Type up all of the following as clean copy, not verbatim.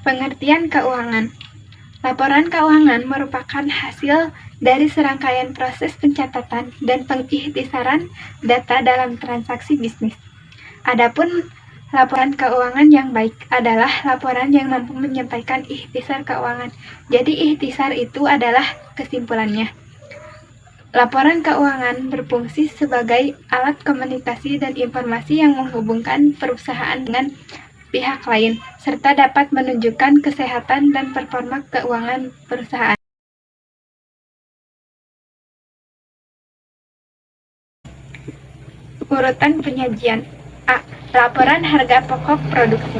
Pengertian keuangan. Laporan keuangan merupakan hasil dari serangkaian proses pencatatan dan pengikhtisaran data dalam transaksi bisnis. Adapun laporan keuangan yang baik adalah laporan yang mampu menyampaikan ikhtisar keuangan. Jadi ikhtisar itu adalah kesimpulannya. Laporan keuangan berfungsi sebagai alat komunikasi dan informasi yang menghubungkan perusahaan dengan pihak lain, serta dapat menunjukkan kesehatan dan performa keuangan perusahaan. Urutan penyajian. A. Laporan harga pokok produksi,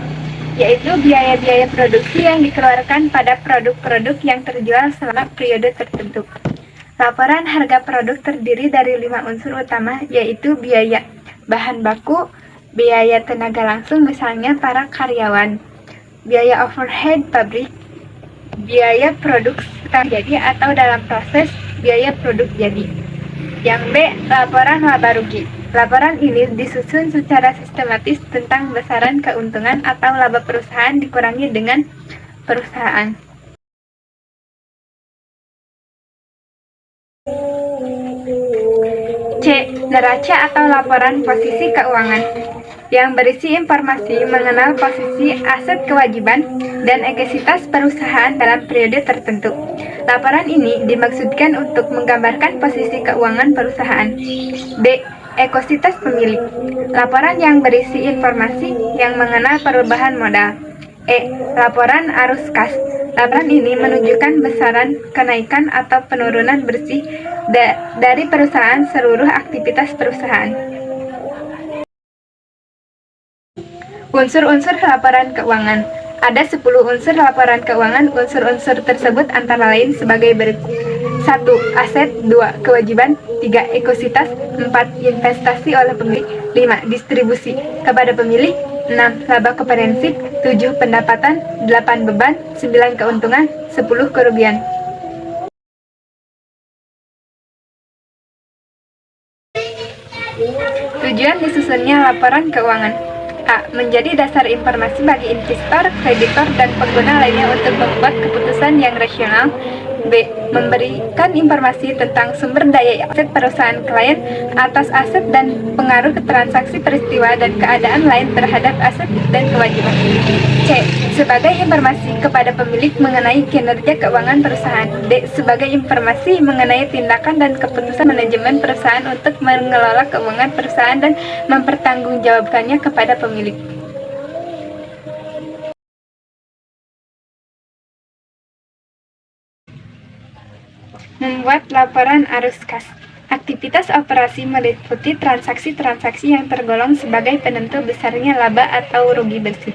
yaitu biaya-biaya produksi yang dikeluarkan pada produk-produk yang terjual selama periode tertentu. Laporan harga produk terdiri dari 5 unsur utama, yaitu biaya bahan baku, biaya tenaga langsung misalnya para karyawan, biaya overhead pabrik, biaya produk setengah jadi atau dalam proses, biaya produk jadi. Yang B. Laporan laba rugi. Laporan ini disusun secara sistematis tentang besaran keuntungan atau laba perusahaan dikurangi dengan perusahaan. C. Neraca atau laporan posisi keuangan, yang berisi informasi mengenal posisi aset kewajiban dan ekuitas perusahaan dalam periode tertentu. Laporan ini dimaksudkan untuk menggambarkan posisi keuangan perusahaan. D. Ekuitas pemilik. Laporan yang berisi informasi yang mengenal perubahan modal. E. Laporan arus kas. Laporan ini menunjukkan besaran kenaikan atau penurunan bersih dari perusahaan seluruh aktivitas perusahaan. Unsur-unsur laporan keuangan. Ada 10 unsur laporan keuangan. Unsur-unsur tersebut antara lain sebagai berikut. 1. Aset. 2. Kewajiban. 3. Ekuitas. 4. Investasi oleh pemilik. 5. Distribusi kepada pemilik. 6. Laba komprehensif. 7. Pendapatan. 8. Beban. 9. Keuntungan. 10. Kerugian. Tujuan disusunnya laporan keuangan. A. Menjadi dasar informasi bagi investor, kreditor, dan pengguna lainnya untuk membuat keputusan yang rasional. B. Memberikan informasi tentang sumber daya aset perusahaan klien atas aset dan pengaruh transaksi peristiwa dan keadaan lain terhadap aset dan kewajiban. C. Sebagai informasi kepada pemilik mengenai kinerja keuangan perusahaan. D. Sebagai informasi mengenai tindakan dan keputusan manajemen perusahaan untuk mengelola keuangan perusahaan dan mempertanggungjawabkannya kepada pemilik. Membuat laporan arus kas. Aktivitas operasi meliputi transaksi-transaksi yang tergolong sebagai penentu besarnya laba atau rugi bersih.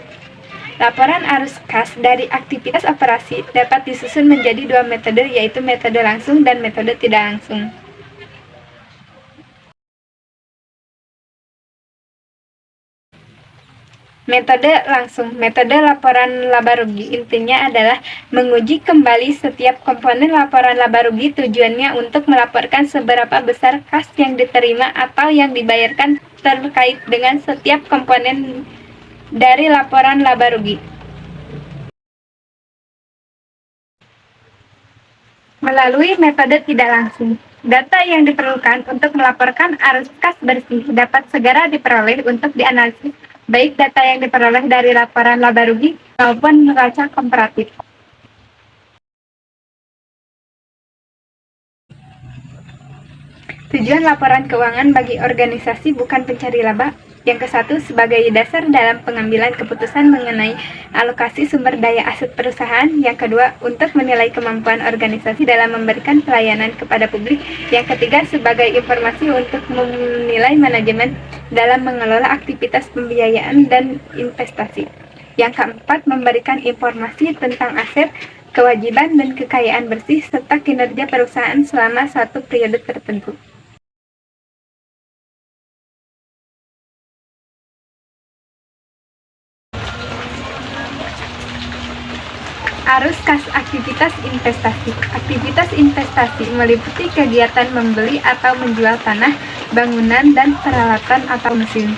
Laporan arus kas dari aktivitas operasi dapat disusun menjadi 2 metode, yaitu metode langsung dan metode tidak langsung. Metode langsung. Metode laporan laba rugi intinya adalah menguji kembali setiap komponen laporan laba rugi. Tujuannya untuk melaporkan seberapa besar kas yang diterima atau yang dibayarkan terkait dengan setiap komponen dari laporan laba rugi. Melalui metode tidak langsung, data yang diperlukan untuk melaporkan arus kas bersih dapat segera diperoleh untuk dianalisis, baik data yang diperoleh dari laporan laba rugi maupun neraca komparatif. Tujuan laporan keuangan bagi organisasi bukan pencari laba. Yang ke-1, sebagai dasar dalam pengambilan keputusan mengenai alokasi sumber daya aset perusahaan. Yang kedua, untuk menilai kemampuan organisasi dalam memberikan pelayanan kepada publik. Yang ketiga, sebagai informasi untuk menilai manajemen dalam mengelola aktivitas pembiayaan dan investasi. Yang keempat, memberikan informasi tentang aset, kewajiban, dan kekayaan bersih serta kinerja perusahaan selama suatu periode tertentu. Arus kas aktivitas investasi. Aktivitas investasi meliputi kegiatan membeli atau menjual tanah, bangunan, dan peralatan atau mesin.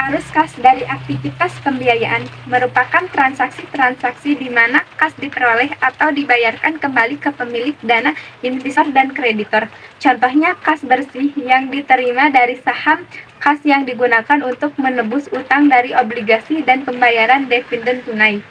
Arus kas dari aktivitas pembiayaan merupakan transaksi-transaksi di mana kas diperoleh atau dibayarkan kembali ke pemilik dana, investor, dan kreditor. Contohnya kas bersih yang diterima dari saham, kas yang digunakan untuk menebus utang dari obligasi, dan pembayaran dividen tunai.